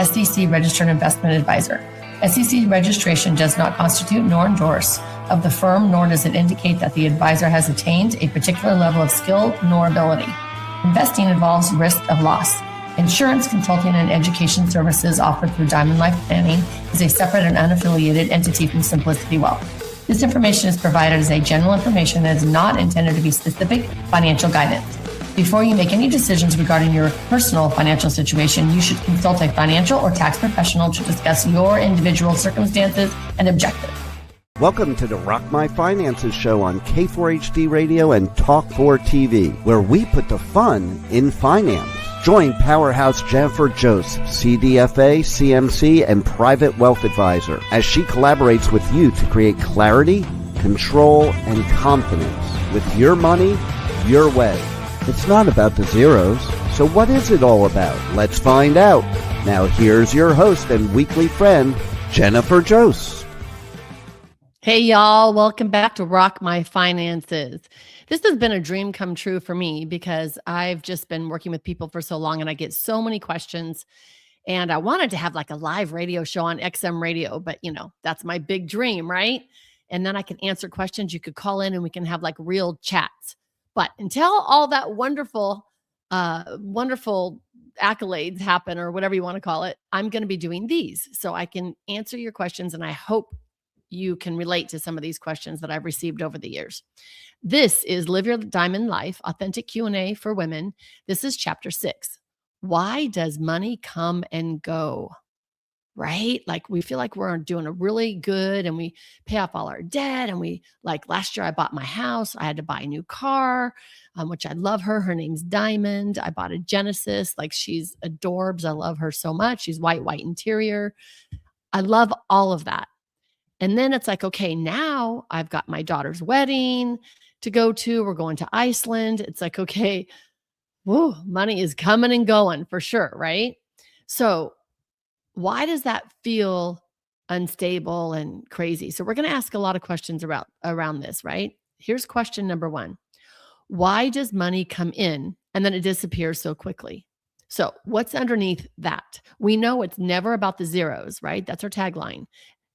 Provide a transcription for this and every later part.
SEC registered investment advisor. SEC registration does not constitute nor endorse of the firm, nor does it indicate that the advisor has attained a particular level of skill nor ability. Investing involves risk of loss. Insurance, consulting, and education services offered through Diamond Life Planning is a separate and unaffiliated entity from Simplicity Wealth. This information is provided as a general information that is not intended to be specific financial guidance. Before you make any decisions regarding your personal financial situation, you should consult a financial or tax professional to discuss your individual circumstances and objectives. Welcome to the Rock My Finances show on K4HD Radio and Talk4 TV, where we put the fun in finance. Join Powerhouse Jennifer Jost, CDFA, CMC, and Private Wealth Advisor, as she collaborates with you to create clarity, control, and confidence with your money, your way. It's not about the zeros, so what is it all about? Let's find out. Now here's your host and weekly friend, Jennifer Jost. Hey y'all, welcome back to Rock My Finances. This has been a dream come true for me because I've just been working with people for so long and I get so many questions, and I wanted to have like a live radio show on XM radio, but that's my big dream, right? And then I can answer questions. You could call in and we can have like real chats. But until all that wonderful accolades happen, or whatever you want to call it, I'm going to be doing these so I can answer your questions. And I hope you can relate to some of these questions that I've received over the years. This is Live Your Diamond Life, Authentic Q&A for Women. This is Chapter 6. Why does money come and go? Right? Like we feel like we're doing a really good and we pay off all our debt. And last year I bought my house. I had to buy a new car, which I love her. Her name's Diamond. I bought a Genesis. Like she's adorbs. I love her so much. She's white interior. I love all of that. And then it's like, okay, now I've got my daughter's wedding to go to. We're going to Iceland. It's like, okay, whoa, money is coming and going for sure, right? So why does that feel unstable and crazy? So we're going to ask a lot of questions around this, right? Here's question number 1. Why does money come in and then it disappears so quickly? So what's underneath that? We know it's never about the zeros, right? That's our tagline.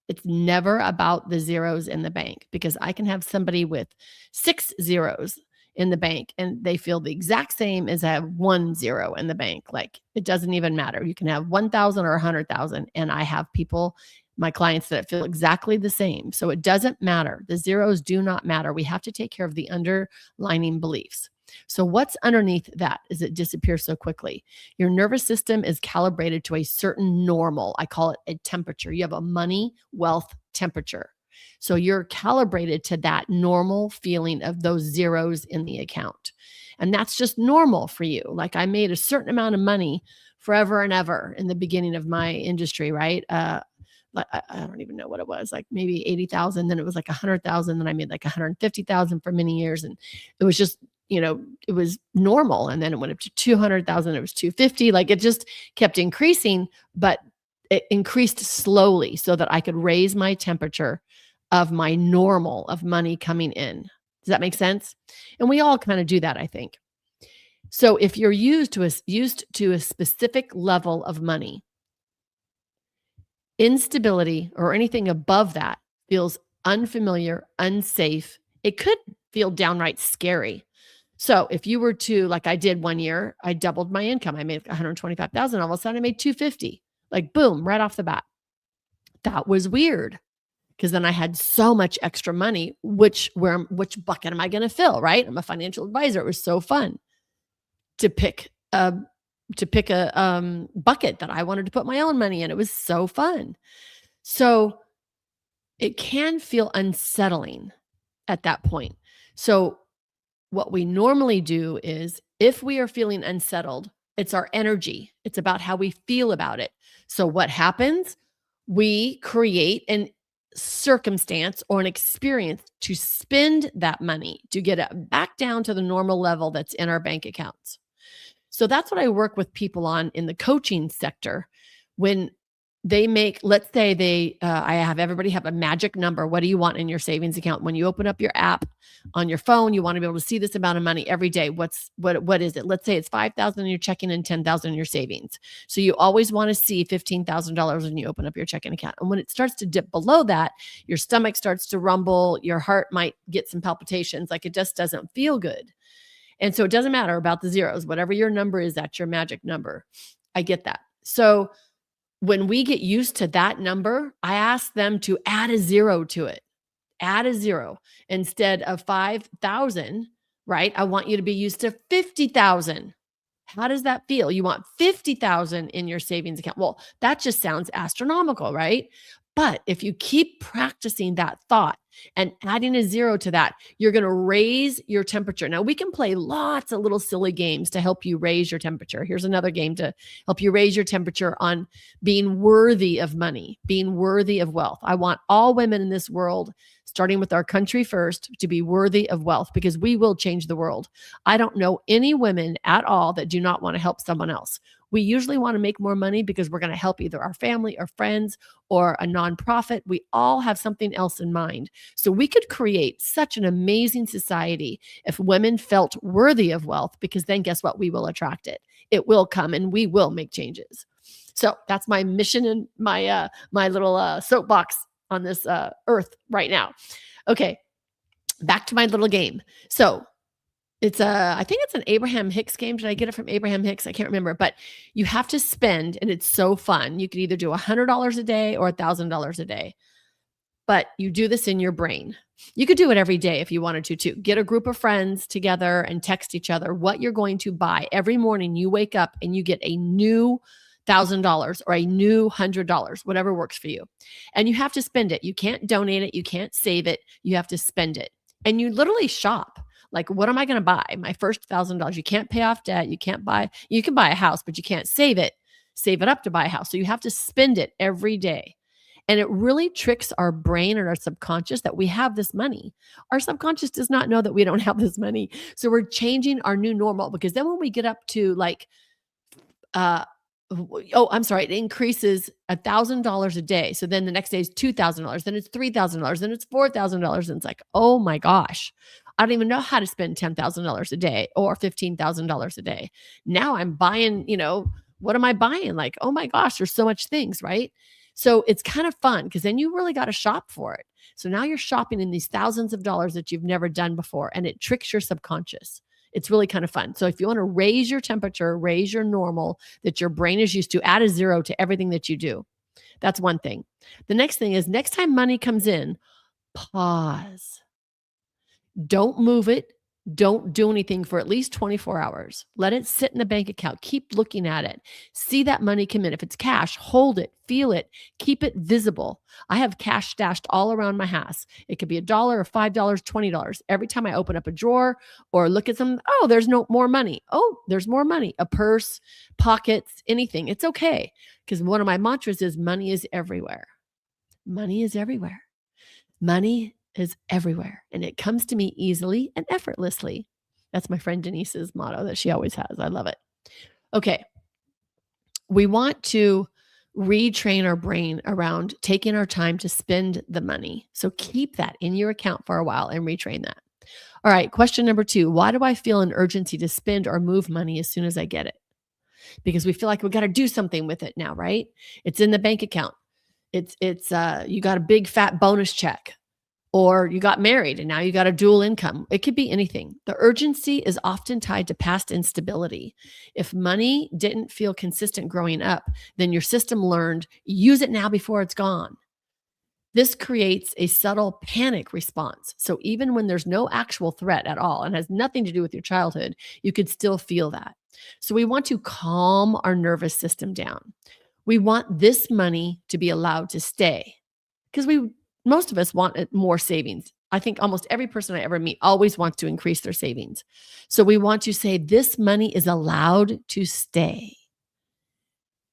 It's never about the zeros in the bank, because I can have somebody with 6 zeros in the bank and they feel the exact same as I have 1 zero in the bank. Like it doesn't even matter. You can have 1,000 or 100,000. And I have people, my clients, that feel exactly the same. So it doesn't matter. The zeros do not matter. We have to take care of the underlying beliefs. So what's underneath that is it disappears so quickly. Your nervous system is calibrated to a certain normal. I call it a temperature. You have a money, wealth temperature. So you're calibrated to that normal feeling of those zeros in the account. And that's just normal for you. Like I made a certain amount of money forever and ever in the beginning of my industry, right? I don't even know what it was, like maybe 80,000. Then it was like 100,000. Then I made like 150,000 for many years. And it was just, it was normal. And then it went up to 200,000. It was 250. Like it just kept increasing, but it increased slowly so that I could raise my temperature of my normal of money coming in. Does that make sense? And we all kind of do that, I think. So if you're used to a specific level of money, instability or anything above that feels unfamiliar, unsafe. It could feel downright scary. So if you were to, like I did one year, I doubled my income. I made 125,000. All of a sudden I made 250. Like boom, right off the bat. That was weird. Because then I had so much extra money, which bucket am I going to fill, right? I'm a financial advisor. It was so fun to pick a bucket that I wanted to put my own money in. It was so fun. So it can feel unsettling at that point. So what we normally do is, if we are feeling unsettled, it's our energy. It's about how we feel about it. So what happens? We create an circumstance or an experience to spend that money to get it back down to the normal level that's in our bank accounts. So that's what I work with people on in the coaching sector. When they make, let's say I have everybody have a magic number. What do you want in your savings account? When you open up your app on your phone, you want to be able to see this amount of money every day. What is it? Let's say it's 5,000 in your checking and 10,000 in your savings. So you always want to see $15,000 when you open up your checking account. And when it starts to dip below that, your stomach starts to rumble, your heart might get some palpitations, like it just doesn't feel good. And so it doesn't matter about the zeros, whatever your number is, that's your magic number. I get that. So when we get used to that number, I ask them to add a zero to it. Add a zero instead of 5,000, right? I want you to be used to 50,000. How does that feel? You want 50,000 in your savings account. Well, that just sounds astronomical, right? But if you keep practicing that thought and adding a zero to that, you're going to raise your temperature. Now, we can play lots of little silly games to help you raise your temperature. Here's another game to help you raise your temperature on being worthy of money, being worthy of wealth. I want all women in this world, starting with our country first, to be worthy of wealth, because we will change the world. I don't know any women at all that do not want to help someone else. We usually want to make more money because we're going to help either our family or friends or a nonprofit. We all have something else in mind. So we could create such an amazing society if women felt worthy of wealth, because then guess what? We will attract it. It will come and we will make changes. So that's my mission and my little soapbox on this earth right now. Okay, back to my little game. So I think it's an Abraham Hicks game. Did I get it from Abraham Hicks? I can't remember, but you have to spend, and it's so fun. You can either do $100 a day or $1,000 a day, but you do this in your brain. You could do it every day if you wanted to, too. Get a group of friends together and text each other what you're going to buy. Every morning you wake up and you get a new $1,000 or a new $100, whatever works for you. And you have to spend it. You can't donate it. You can't save it. You have to spend it. And you literally shop. Like, what am I going to buy? My first $1,000. You can't pay off debt. You can buy a house, but you can't save it up to buy a house. So you have to spend it every day. And it really tricks our brain and our subconscious that we have this money. Our subconscious does not know that we don't have this money. So we're changing our new normal, because then when we get up to like, it increases $1,000 a day. So then the next day is $2,000. Then it's $3,000. Then it's $4,000. And it's like, oh my gosh, I don't even know how to spend $10,000 a day or $15,000 a day. Now I'm buying, what am I buying? Like, oh my gosh, there's so much things, right? So it's kind of fun, because then you really got to shop for it. So now you're shopping in these thousands of dollars that you've never done before, and it tricks your subconscious. It's really kind of fun. So if you want to raise your temperature, raise your normal that your brain is used to, add a zero to everything that you do. That's one thing. The next thing is, next time money comes in, pause. Don't move it. Don't do anything for at least 24 hours. Let it sit in the bank account. Keep looking at it. See that money come in. If it's cash, hold it, feel it, keep it visible. I have cash stashed all around my house. It could be $1 or $5, $20. Every time I open up a drawer or look at some, oh, there's no more money. Oh, there's more money. A purse, pockets, anything. It's okay. Because one of my mantras is money is everywhere. Money is everywhere. Money is everywhere, and it comes to me easily and effortlessly. That's my friend Denise's motto that she always has. I love it. Okay. We want to retrain our brain around taking our time to spend the money. So keep that in your account for a while and retrain that. All right. Question number 2. Why do I feel an urgency to spend or move money as soon as I get it? Because we feel like we got to do something with it now, right? It's in the bank account. It's you got a big fat bonus check. Or you got married and now you got a dual income. It could be anything. The urgency is often tied to past instability. If money didn't feel consistent growing up, then your system learned, use it now before it's gone. This creates a subtle panic response. So even when there's no actual threat at all and has nothing to do with your childhood, you could still feel that. So we want to calm our nervous system down. We want this money to be allowed to stay, because most of us want more savings. I think almost every person I ever meet always wants to increase their savings. So we want to say this money is allowed to stay.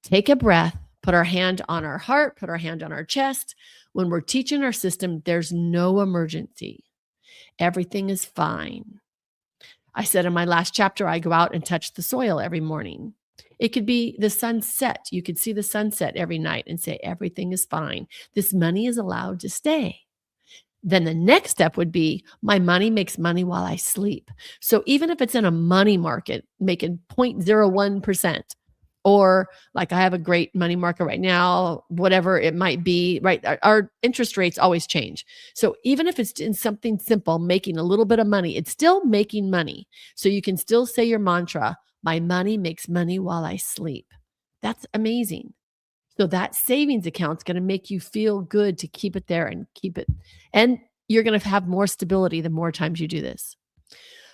Take a breath, put our hand on our heart, put our hand on our chest. When we're teaching our system, there's no emergency. Everything is fine. I said in my last chapter, I go out and touch the soil every morning. It could be the sunset. You could see the sunset every night and say, everything is fine. This money is allowed to stay. Then the next step would be, my money makes money while I sleep. So even if it's in a money market making 0.01%, or like I have a great money market right now, whatever it might be, right? Our interest rates always change. So even if it's in something simple, making a little bit of money, it's still making money. So you can still say your mantra, my money makes money while I sleep. That's amazing. So that savings account's going to make you feel good to keep it there and keep it. And you're going to have more stability the more times you do this.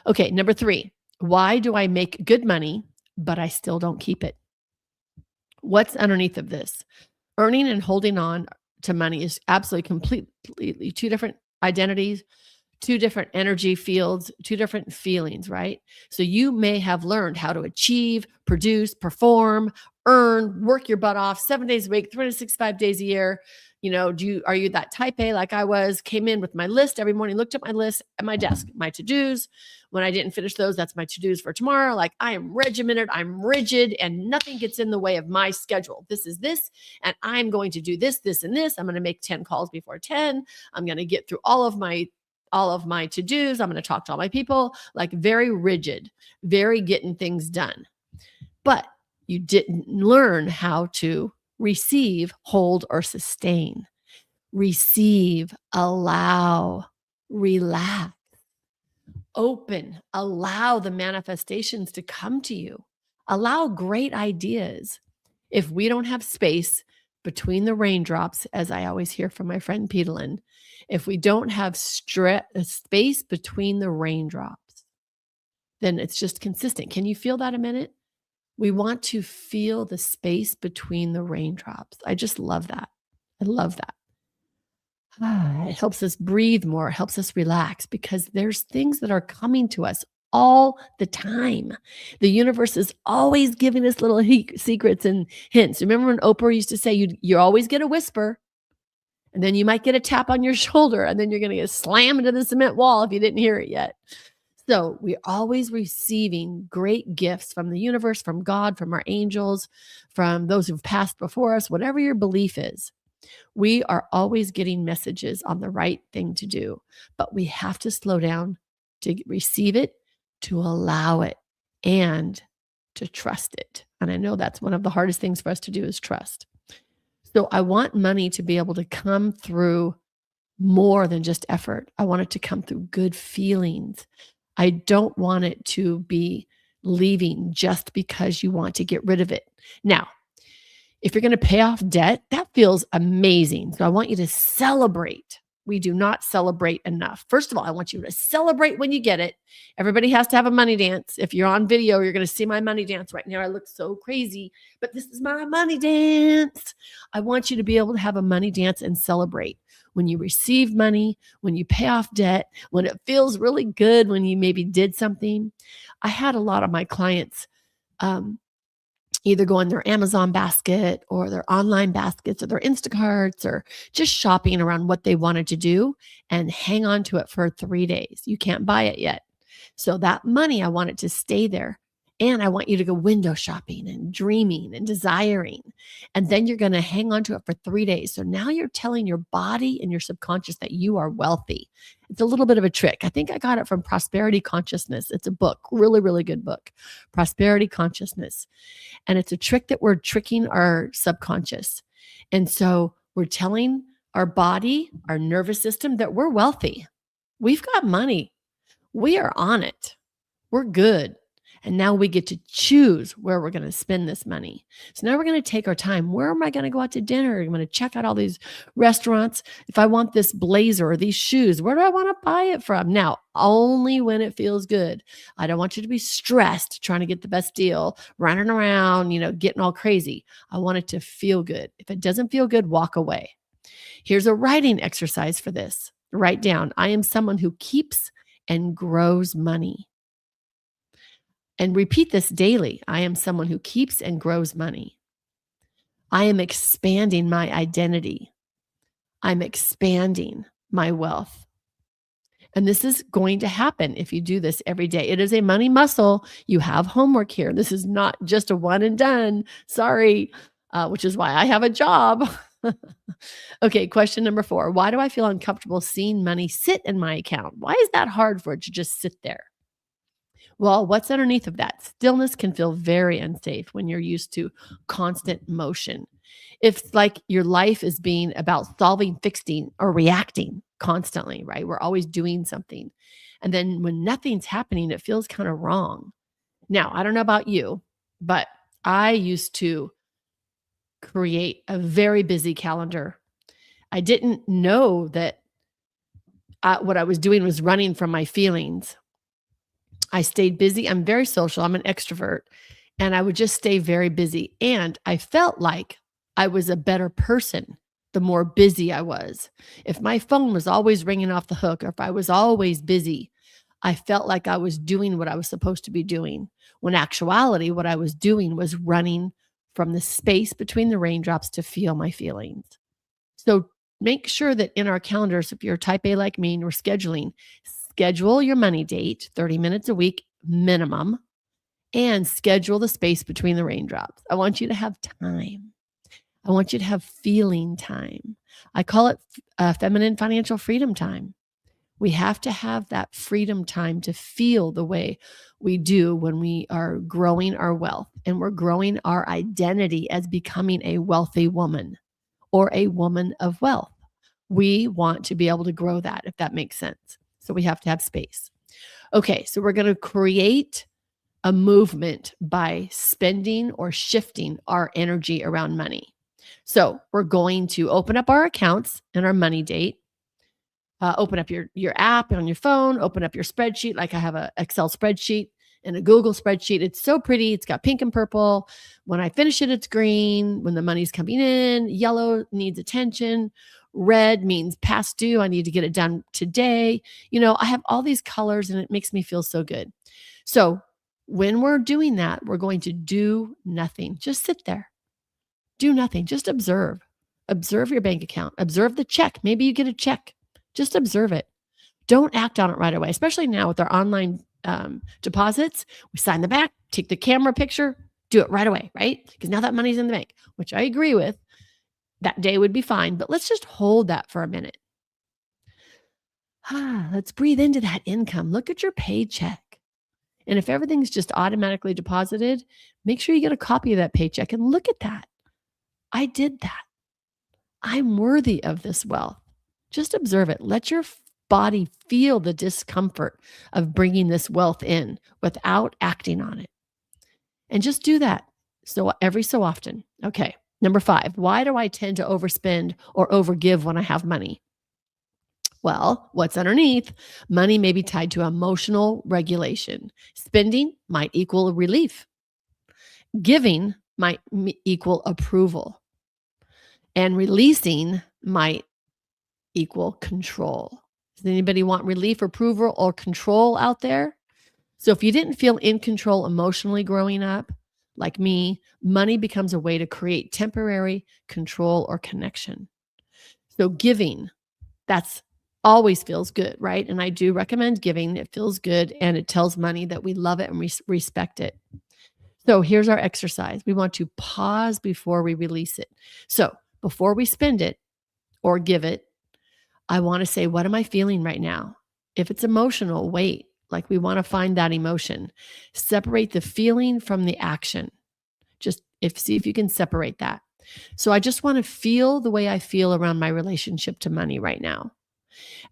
Okay, number 3, why do I make good money, but I still don't keep it? What's underneath of this? Earning and holding on to money is absolutely completely 2 different identities, 2 different energy fields, 2 different feelings, right? So you may have learned how to achieve, produce, perform, earn, work your butt off 7 days a week, 365 days a year. Are you that type A like I was? Came in with my list every morning, looked at my list at my desk, my to-dos. When I didn't finish those, that's my to-dos for tomorrow. Like, I am regimented, I'm rigid, and nothing gets in the way of my schedule. This is this, and I'm going to do this, this, and this. I'm going to make 10 calls before 10. I'm going to get through all of my to-dos. I'm going to talk to all my people, like very rigid, very getting things done. But you didn't learn how to receive, hold, or sustain. Receive, allow, relax, open, allow the manifestations to come to you. Allow great ideas. If we don't have space between the raindrops, as I always hear from my friend Petalin, if we don't have space between the raindrops, then it's just consistent. Can you feel that a minute? We want to feel the space between the raindrops. I just love that. I love that. It helps us breathe more, helps us relax, because there's things that are coming to us all the time. The universe is always giving us little secrets and hints. Remember when Oprah used to say, you always get a whisper, and then you might get a tap on your shoulder, and then you're going to get slammed into the cement wall if you didn't hear it yet. So we're always receiving great gifts from the universe, from God, from our angels, from those who've passed before us, whatever your belief is. We are always getting messages on the right thing to do, but we have to slow down to receive it, to allow it, and to trust it. And I know that's one of the hardest things for us to do, is trust. So I want money to be able to come through more than just effort. I want it to come through good feelings. I don't want it to be leaving just because you want to get rid of it. Now, if you're going to pay off debt, that feels amazing. So I want you to celebrate. We do not celebrate enough. First of all, I want you to celebrate when you get it. Everybody has to have a money dance. If you're on video, you're going to see my money dance right now. I look so crazy, but this is my money dance. I want you to be able to have a money dance and celebrate. When you receive money, when you pay off debt, when it feels really good, when you maybe did something. I had a lot of my clients either go in their Amazon basket or their online baskets or their Instacarts, or just shopping around what they wanted to do and hang on to it for 3 days. You can't buy it yet. So that money, I want it to stay there. And I want you to go window shopping and dreaming and desiring. And then you're going to hang on to it for 3 days. So now you're telling your body and your subconscious that you are wealthy. It's a little bit of a trick. I think I got it from Prosperity Consciousness. It's a book, really, really good book, Prosperity Consciousness. And it's a trick that we're tricking our subconscious. And so we're telling our body, our nervous system, that we're wealthy. We've got money. We are on it. We're good. And now we get to choose where we're going to spend this money. So now we're going to take our time. Where am I going to go out to dinner? I'm going to check out all these restaurants. If I want this blazer or these shoes, where do I want to buy it from? Now, only when it feels good. I don't want you to be stressed trying to get the best deal, running around, getting all crazy. I want it to feel good. If it doesn't feel good, walk away. Here's a writing exercise for this. Write down, I am someone who keeps and grows money. And repeat this daily. I am someone who keeps and grows money. I am expanding my identity. I'm expanding my wealth. And this is going to happen if you do this every day. It is a money muscle. You have homework here. This is not just a one and done. Sorry, which is why I have a job. Okay, question number 4. Why do I feel uncomfortable seeing money sit in my account? Why is that hard for it to just sit there? Well, what's underneath of that? Stillness can feel very unsafe when you're used to constant motion. It's like your life is being about solving, fixing, or reacting constantly, right? We're always doing something. And then when nothing's happening, it feels kind of wrong. Now, I don't know about you, but I used to create a very busy calendar. I didn't know that what I was doing was running from my feelings. I stayed busy. I'm very social. I'm an extrovert. And I would just stay very busy. And I felt like I was a better person the more busy I was. If my phone was always ringing off the hook, or if I was always busy, I felt like I was doing what I was supposed to be doing. When actuality, what I was doing was running from the space between the raindrops to feel my feelings. So make sure that in our calendars, if you're type A like me and we're scheduling, schedule your money date, 30 minutes a week minimum, and schedule the space between the raindrops. I want you to have time. I want you to have feeling time. I call it feminine financial freedom time. We have to have that freedom time to feel the way we do when we are growing our wealth and we're growing our identity as becoming a wealthy woman or a woman of wealth. We want to be able to grow that, if that makes sense. So we have to have space. Okay, so we're going to create a movement by spending or shifting our energy around money. So we're going to open up our accounts and our money date. Open up your app on your phone, open up your spreadsheet. Like I have an Excel spreadsheet and a Google spreadsheet. It's so pretty. It's got pink and purple. When I finish it, it's green. When the money's coming in, yellow needs attention. Red means past due. I need to get it done today. I have all these colors and it makes me feel so good. So when we're doing that, we're going to do nothing. Just sit there. Do nothing. Just observe. Observe your bank account. Observe the check. Maybe you get a check. Just observe it. Don't act on it right away, especially now with our online deposits. We sign the back, take the camera picture, do it right away, right? Because now that money's in the bank, which I agree with. That day would be fine, but let's just hold that for a minute. Let's breathe into that income. Look at your paycheck. And if everything's just automatically deposited, make sure you get a copy of that paycheck and look at that. I did that. I'm worthy of this wealth. Just observe it. Let your body feel the discomfort of bringing this wealth in without acting on it. And just do that every so often. Okay. Number 5, why do I tend to overspend or overgive when I have money? Well, what's underneath? Money may be tied to emotional regulation. Spending might equal relief. Giving might equal approval. And releasing might equal control. Does anybody want relief, approval, or control out there? So if you didn't feel in control emotionally growing up, like me, money becomes a way to create temporary control or connection. So giving, that's always feels good, right? And I do recommend giving. It feels good and it tells money that we love it and respect it. So here's our exercise. We want to pause before we release it. So before we spend it or give it, I want to say, what am I feeling right now? If it's emotional, wait. Like we want to find that emotion. Separate the feeling from the action. See if you can separate that. So I just want to feel the way I feel around my relationship to money right now.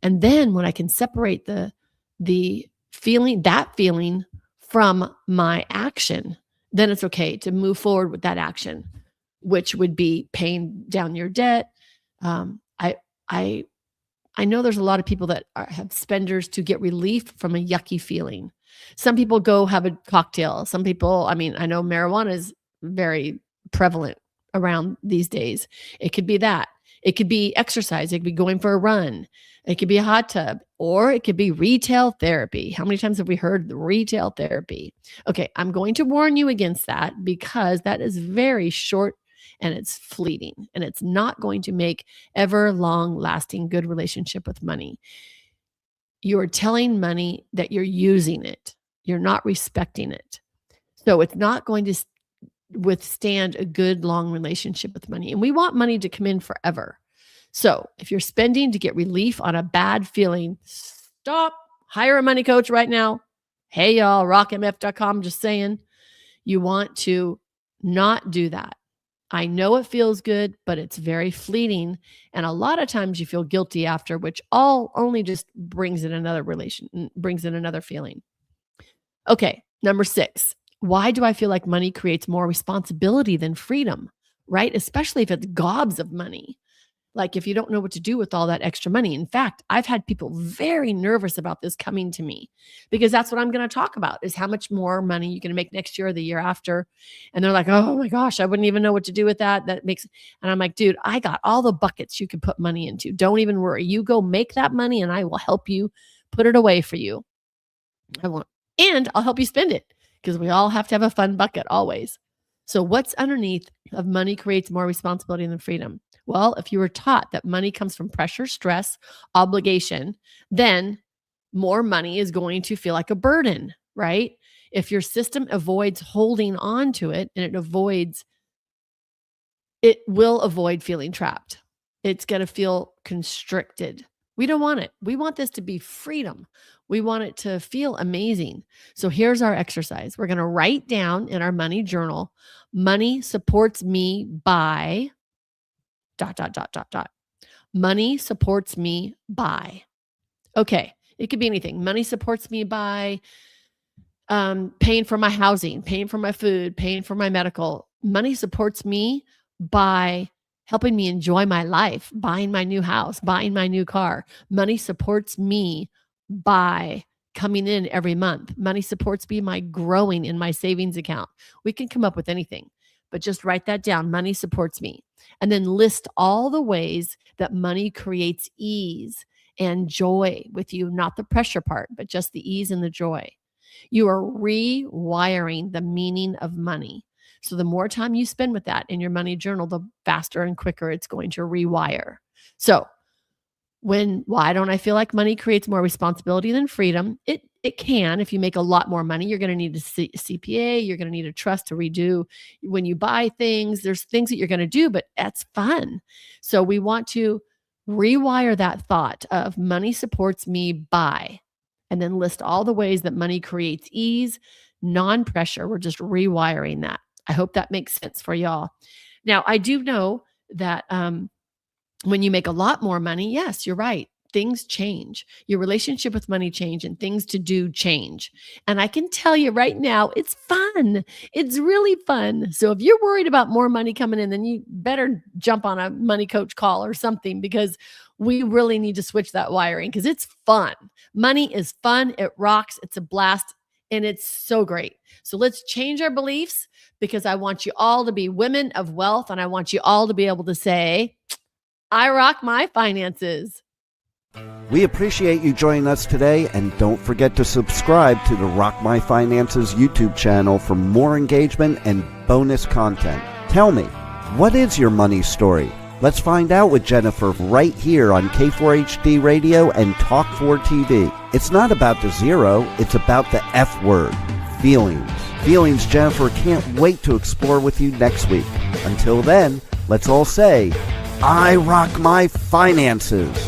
And then when I can separate the feeling from my action, then it's okay to move forward with that action, which would be paying down your debt. I know there's a lot of people that have spenders to get relief from a yucky feeling. Some people go have a cocktail. Some people, I know marijuana is very prevalent around these days. It could be that. It could be exercise. It could be going for a run. It could be a hot tub, or it could be retail therapy. How many times have we heard the retail therapy? Okay, I'm going to warn you against that because that is very short and it's fleeting and it's not going to make ever long lasting good relationship with money. you are telling money that you're using it. You're not respecting it. So it's not going to withstand a good, long relationship with money. And we want money to come in forever. So if you're spending to get relief on a bad feeling, stop. Hire a money coach right now. Hey, y'all, rockmf.com, just saying. You want to not do that. I know it feels good, but it's very fleeting. And a lot of times you feel guilty after, which only just brings in another feeling. Okay, number 6. Why do I feel like money creates more responsibility than freedom, right? Especially if it's gobs of money. Like if you don't know what to do with all that extra money. In fact, I've had people very nervous about this coming to me because that's what I'm going to talk about is how much more money you're going to make next year or the year after. And they're like, oh my gosh, I wouldn't even know what to do with that. And I'm like, dude, I got all the buckets you can put money into. Don't even worry. You go make that money and I will help you put it away for you. And I'll help you spend it because we all have to have a fun bucket always. So what's underneath of money creates more responsibility than freedom? Well, if you were taught that money comes from pressure, stress, obligation, then more money is going to feel like a burden, right? If your system avoids holding on to it and it will avoid feeling trapped. It's going to feel constricted. We don't want it. We want this to be freedom. We want it to feel amazing. So here's our exercise. We're going to write down in our money journal, money supports me by ... Money supports me by. Okay, it could be anything. Money supports me by paying for my housing, paying for my food, paying for my medical. Money supports me by helping me enjoy my life, buying my new house, buying my new car. Money supports me by coming in every month. Money supports me by growing in my savings account. We can come up with anything, but just write that down. Money supports me. And then list all the ways that money creates ease and joy with you, not the pressure part, but just the ease and the joy. You are rewiring the meaning of money. So the more time you spend with that in your money journal, the faster and quicker it's going to rewire. So why don't I feel like money creates more responsibility than freedom? It can. If you make a lot more money, you're going to need a CPA. You're going to need a trust to redo when you buy things. There's things that you're going to do, but that's fun. So we want to rewire that thought of money supports me by, and then list all the ways that money creates ease, non-pressure. We're just rewiring that. I hope that makes sense for y'all. Now, I do know that when you make a lot more money, yes, you're right. Things change. Your relationship with money change and things to do change. And I can tell you right now, it's fun. It's really fun. So if you're worried about more money coming in, then you better jump on a money coach call or something because we really need to switch that wiring because it's fun. Money is fun. It rocks. It's a blast. And it's so great. So let's change our beliefs because I want you all to be women of wealth. And I want you all to be able to say, I rock my finances. We appreciate you joining us today, and don't forget to subscribe to the Rock My Finances YouTube channel for more engagement and bonus content. Tell me, what is your money story? Let's find out with Jennifer right here on K4HD Radio and Talk 4 TV. It's not about the zero, it's about the F word, feelings. Feelings Jennifer can't wait to explore with you next week. Until then, let's all say, I rock my finances.